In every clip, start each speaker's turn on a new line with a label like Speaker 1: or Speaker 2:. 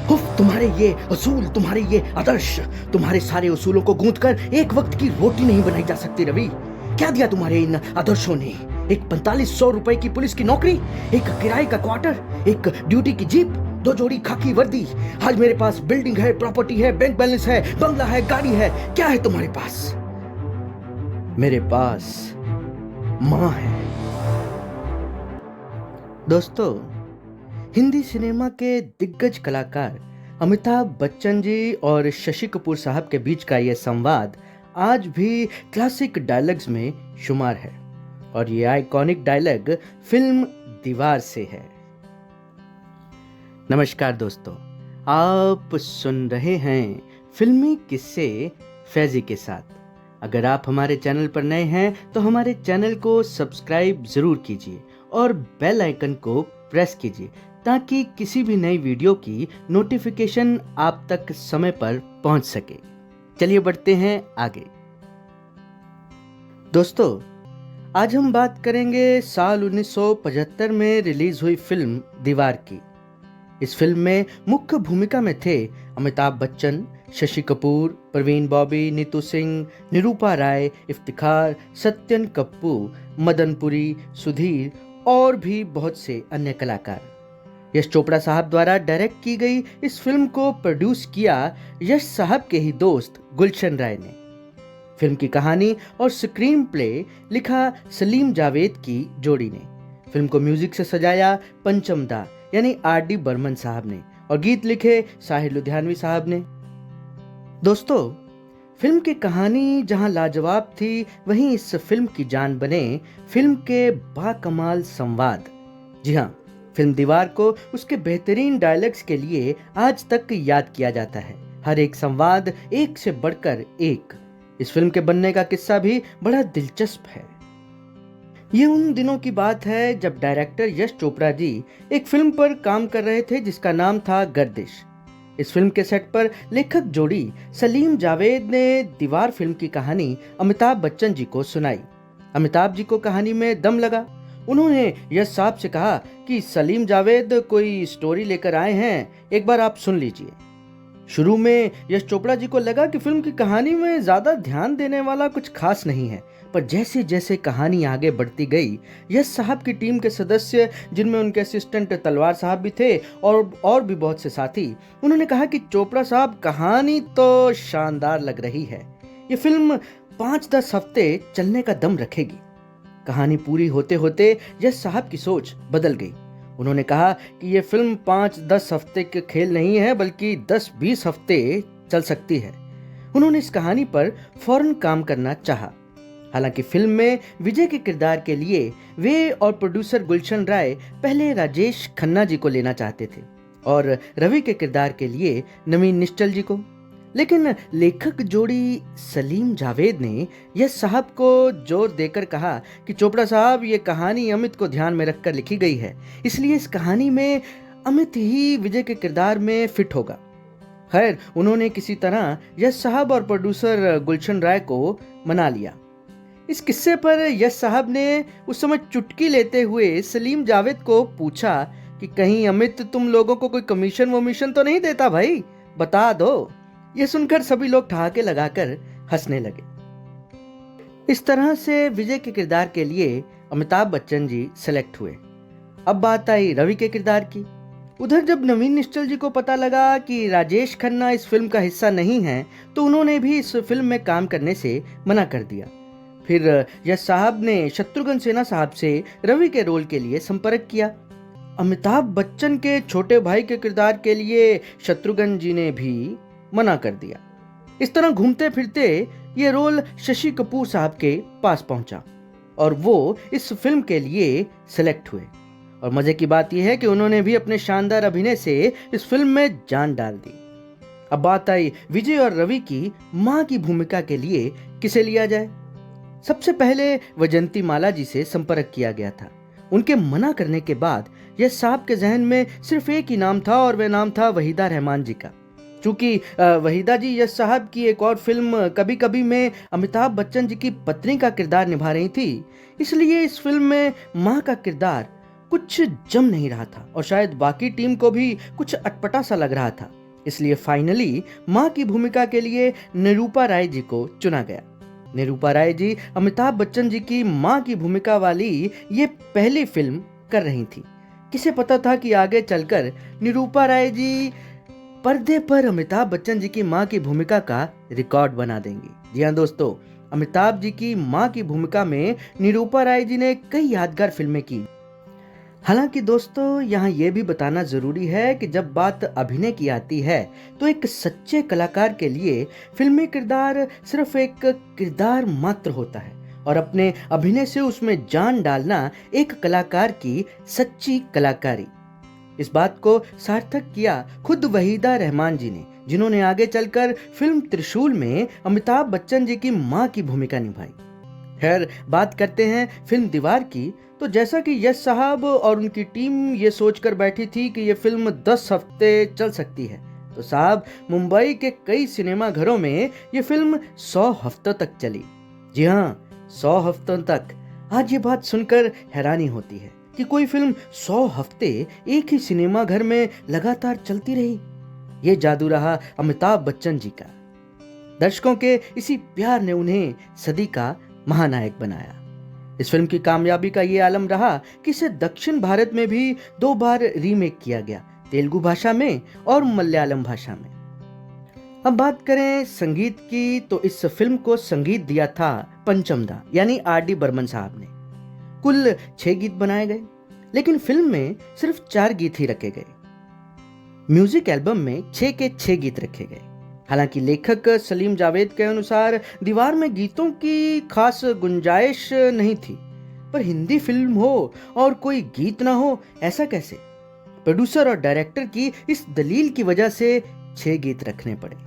Speaker 1: उफ, तुम्हारे ये असूल, तुम्हारे ये आदर्श, तुम्हारे सारे उसूलों को गूंथकर एक वक्त की रोटी नहीं बनाई जा सकती रवि। क्या दिया तुम्हारे इन आदर्शों ने? एक 4500 रुपए की पुलिस की नौकरी, एक किराए का क्वार्टर, एक ड्यूटी की जीप, 2 जोड़ी खाकी वर्दी। आज मेरे पास बिल्डिंग है, प्रॉपर्टी है, बैंक बैलेंस है, बंगला है, गाड़ी है। क्या है तुम्हारे पास? मेरे पास मां है। दोस्तों, हिंदी सिनेमा के दिग्गज कलाकार अमिताभ बच्चन जी और शशि कपूर साहब के बीच का यह संवाद आज भी क्लासिक डायलॉग्स में शुमार है और ये आइकॉनिक डायलॉग फिल्म दीवार से है। नमस्कार दोस्तों, आप सुन रहे हैं फिल्मी किस्से फैजी के साथ। अगर आप हमारे चैनल पर नए हैं तो हमारे चैनल को सब्सक्राइब जरूर कीजिए और बेल आइकन को प्रेस कीजिए ताकि किसी भी नई वीडियो की नोटिफिकेशन आप तक समय पर पहुंच सके। चलिए बढ़ते हैं आगे। दोस्तों, आज हम बात करेंगे साल 1975 में रिलीज हुई फिल्म दीवार की। इस फिल्म में मुख्य भूमिका में थे अमिताभ बच्चन, शशि कपूर, प्रवीण बॉबी, नीतू सिंह, निरूपा राय, इफ्तिखार, सत्यन कप्पू, मदनपुरी, सुधीर और भी बहुत से अन्य कलाकार। यश चोपड़ा साहब द्वारा डायरेक्ट की गई इस फिल्म को प्रोड्यूस किया यश साहब के ही दोस्त गुलशन राय ने। फिल्म की कहानी और स्क्रीन प्ले लिखा सलीम जावेद की जोड़ी ने। फिल्म को म्यूजिक से सजाया पंचम दा यानी R.D. बर्मन साहब ने और गीत लिखे साहिर लुधियानवी साहब ने। दोस्तों, फिल्म की कहानी जहां लाजवाब थी, वहीं इस फिल्म की जान बने फिल्म के बाकमाल संवाद। जी हाँ, फिल्म दीवार को उसके बेहतरीन डायलॉग्स के लिए आज तक याद किया जाता है। हर एक संवाद एक से बढ़कर एक। इस फिल्म के बनने का किस्सा भी बड़ा दिलचस्प है। ये उन दिनों की बात है जब डायरेक्टर यश चोपड़ा जी एक फिल्म पर काम कर रहे थे जिसका नाम था गर्दिश। इस फिल्म के सेट पर लेखक जोड़ी सलीम जावेद ने दीवार फिल्म की कहानी अमिताभ बच्चन जी को सुनाई। अमिताभ जी को कहानी में दम लगा। उन्होंने यश साहब से कहा कि सलीम जावेद कोई स्टोरी लेकर आए हैं, एक बार आप सुन लीजिए। शुरू में यश चोपड़ा जी को लगा कि फिल्म की कहानी में ज्यादा ध्यान देने वाला कुछ खास नहीं है, पर जैसे जैसे कहानी आगे बढ़ती गई, यश साहब की टीम के सदस्य, जिनमें उनके असिस्टेंट तलवार साहब भी थे और भी बहुत से साथी, उन्होंने कहा कि चोपड़ा साहब, कहानी तो शानदार लग रही है, ये फिल्म 5-10 हफ्ते चलने का दम रखेगी। कहानी पूरी होते होते यश साहब की सोच बदल गई। उन्होंने कहा कि यह फिल्म 5-10 हफ्ते के खेल नहीं है, बल्कि 10-20 हफ्ते चल सकती है। उन्होंने इस कहानी पर फौरन काम करना चाहा। हालांकि फिल्म में विजय के किरदार के लिए वे और प्रोड्यूसर गुलशन राय पहले राजेश खन्ना जी को लेना चाहते थे और रवि के किरदार के लिए नवीन निश्चल जी को। लेकिन लेखक जोड़ी सलीम जावेद ने यश साहब को जोर देकर कहा कि चोपड़ा साहब, ये कहानी अमित को ध्यान में रखकर लिखी गई है, इसलिए इस कहानी में अमित ही विजय के किरदार में फिट होगा। खैर, उन्होंने किसी तरह यश साहब और प्रोड्यूसर गुलशन राय को मना लिया। इस किस्से पर यश साहब ने उस समय चुटकी लेते हुए सलीम जावेद को पूछा कि कहीं अमित तुम लोगों को कोई कमीशन वमीशन तो नहीं देता भाई, बता दो। यह सुनकर सभी लोग ठहाके लगाकर हंसने लगे। इस तरह से विजय के किरदार के लिए अमिताभ बच्चन जी सेलेक्ट हुए। अब बात आई रवि के किरदार की। उधर जब नवीन निश्चल जी को पता लगा कि राजेश खन्ना इस फिल्म का हिस्सा नहीं है, तो उन्होंने भी इस फिल्म में काम करने से मना कर दिया। फिर यश साहब ने शत्रुघ्न सिन्हा साहब से रवि के रोल के लिए संपर्क किया। अमिताभ बच्चन के छोटे भाई के किरदार के लिए शत्रुघ्न जी ने भी मना कर दिया। इस तरह घूमते फिरते ये रोल शशि कपूर साहब के पास पहुंचा और वो इस फिल्म के लिए सिलेक्ट हुए। और मजे की बात यह है कि उन्होंने भी अपने शानदार अभिनय से इस फिल्म में जान डाल दी। अब बात आई विजय और रवि की मां की भूमिका के लिए किसे लिया जाए। सबसे पहले वैजंती माला जी से संपर्क किया गया था। उनके मना करने के बाद यश साहब के जहन में सिर्फ एक ही नाम था और वह नाम था वहीदा रहमान जी का। चूंकि वहीदा जी यश साहब की एक और फिल्म कभी कभी में अमिताभ बच्चन जी की पत्नी का किरदार निभा रही थी, इसलिए इस फिल्म में मां का किरदार कुछ जम नहीं रहा था और शायद बाकी टीम को भी कुछ अटपटा सा लग रहा था। इसलिए फाइनली माँ की भूमिका के लिए निरूपा राय जी को चुना गया। निरूपा राय जी अमिताभ बच्चन जी की माँ की भूमिका वाली ये पहली फिल्म कर रही थी। किसे पता था कि आगे चलकर निरूपा राय जी पर्दे पर अमिताभ बच्चन जी की माँ की भूमिका का रिकॉर्ड बना देंगी। जी हाँ दोस्तों, अमिताभ जी की माँ की भूमिका में निरूपा राय जी ने कई यादगार फिल्में की। हालांकि दोस्तों, यहाँ यह भी बताना जरूरी है कि जब बात अभिनय की आती है तो एक सच्चे कलाकार के लिए फिल्मी किरदार सिर्फ एक किरदार मात्र होता है और अपने अभिनय से उसमें जान डालना एक कलाकार की सच्ची कलाकारी। इस बात को सार्थक किया खुद वहीदा रहमान जी ने, जिन्होंने आगे चलकर फिल्म त्रिशूल में अमिताभ बच्चन जी की मां की भूमिका निभाई। खैर, बात करते हैं फिल्म दीवार की। तो जैसा कि यश साहब और उनकी टीम ये सोचकर बैठी थी कि ये फिल्म 10 हफ्ते चल सकती है, तो साहब मुंबई के कई सिनेमा घरों में ये फिल्म 100 हफ्तों तक चली। जी हाँ, 100 हफ्तों तक। आज ये बात सुनकर हैरानी होती है कि कोई फिल्म 100 हफ्ते एक ही सिनेमा घर में लगातार चलती रही। ये जादू रहा अमिताभ बच्चन जी का। दर्शकों के इसी प्यार ने उन्हें सदी का महानायक बनाया। इस फिल्म की कामयाबी का ये आलम रहा कि इसे दक्षिण भारत में भी 2 बार रीमेक किया गया, तेलुगु भाषा में और मलयालम भाषा में। अब बात करें संगीत की, तो इस फिल्म को संगीत दिया था पंचम दा यानी आर.डी. बर्मन साहब ने। कुल 6 गीत बनाए गए, लेकिन फिल्म में सिर्फ 4 गीत ही रखे गए। म्यूजिक एल्बम में 6 के 6 गीत रखे गए। हालांकि लेखक सलीम जावेद के अनुसार दीवार में गीतों की खास गुंजाइश नहीं थी, पर हिंदी फिल्म हो और कोई गीत ना हो, ऐसा कैसे? प्रोड्यूसर और डायरेक्टर की इस दलील की वजह से 6 गीत रखने पड़े।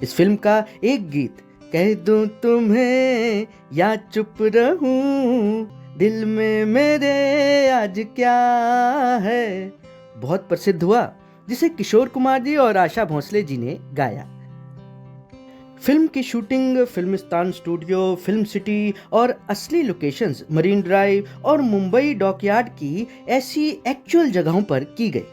Speaker 1: इस फिल्म का एक गीत, कह दूं तुम्हें या चुप रहूं, दिल में मेरे आज क्या है, बहुत प्रसिद्ध हुआ, जिसे किशोर कुमार जी और आशा भोसले जी ने गाया। फिल्म की shooting Filmistan studio, film city और असली लोकेशंस मरीन ड्राइव और मुंबई डॉकयार्ड की ऐसी एक्चुअल जगहों पर की गई।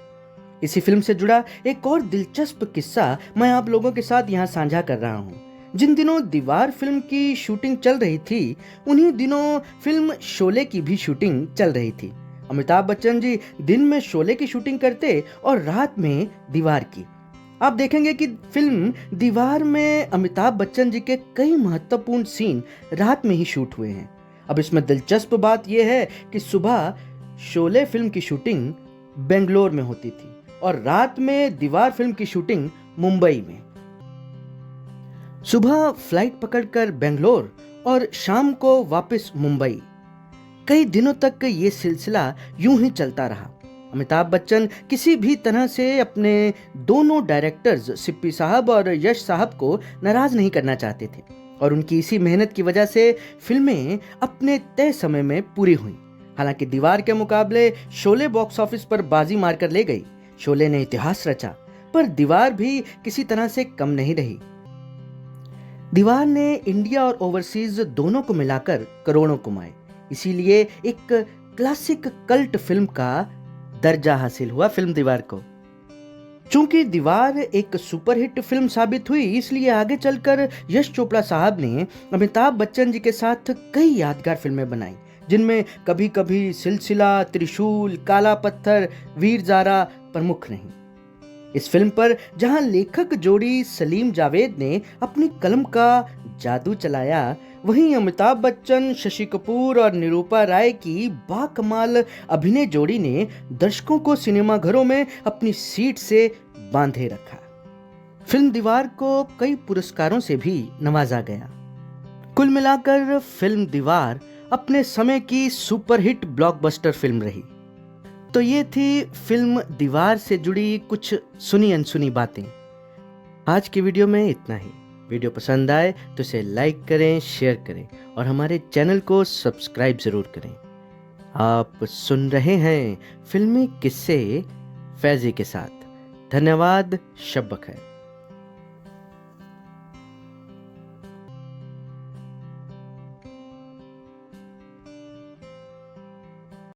Speaker 1: इसी फिल्म से जुड़ा एक और दिलचस्प किस्सा मैं आप लोगों के साथ यहाँ साझा कर रहा हूँ। जिन दिनों दीवार फिल्म की शूटिंग चल रही थी, उन्हीं दिनों फिल्म शोले की भी शूटिंग चल रही थी। अमिताभ बच्चन जी दिन में शोले की शूटिंग करते और रात में दीवार की। आप देखेंगे कि फिल्म दीवार में अमिताभ बच्चन जी के कई महत्वपूर्ण सीन रात में ही शूट हुए हैं। अब इसमें दिलचस्प बात यह है कि सुबह शोले फिल्म की शूटिंग बेंगलोर में होती थी और रात में दीवार फिल्म की शूटिंग मुंबई में। सुबह फ्लाइट पकड़कर बेंगलोर और शाम को वापस मुंबई। कई दिनों तक ये सिलसिला यूं ही चलता रहा। अमिताभ बच्चन किसी भी तरह से अपने दोनों डायरेक्टर्स सिप्पी साहब और यश साहब को नाराज नहीं करना चाहते थे और उनकी इसी मेहनत की वजह से फिल्में अपने तय समय में पूरी हुई। हालांकि दीवार के मुकाबले शोले बॉक्स ऑफिस पर बाजी मारकर ले गई। शोले ने इतिहास रचा, पर दीवार भी किसी तरह से कम नहीं रही। दीवार ने इंडिया और ओवरसीज दोनों को मिलाकर करोड़ों कमाए, इसीलिए एक क्लासिक कल्ट फिल्म का दर्जा हासिल हुआ फिल्म दीवार को। चूंकि दीवार एक सुपरहिट फिल्म साबित हुई, इसलिए आगे चलकर यश चोपड़ा साहब ने अमिताभ बच्चन जी के साथ कई यादगार फिल्में बनाई, जिनमें कभी कभी सिलसिला, त्रिशूल, काला पत्थर, वीर ज़ारा प्रमुख नहीं। इस फिल्म पर जहां लेखक जोड़ी सलीम जावेद ने अपनी कलम का जादू चलाया, वहीं अमिताभ बच्चन, शशि कपूर और निरूपा राय की बाकमाल अभिनय जोड़ी ने दर्शकों को सिनेमा घरों में अपनी सीट से बांधे रखा। फिल्म दीवार को कई पुरस्कारों से भी नवाजा गया। कुल मिलाकर फिल्म दीवार अपने समय की सुपरहिट ब्लॉकबस्टर फिल्म रही। तो ये थी फिल्म दीवार से जुड़ी कुछ सुनी अनसुनी बातें। आज की वीडियो में इतना ही। वीडियो पसंद आए तो इसे लाइक करें, शेयर करें और हमारे चैनल को सब्सक्राइब जरूर करें। आप सुन रहे हैं फिल्मी किस्से फैजी के साथ। धन्यवाद। शब बखैर।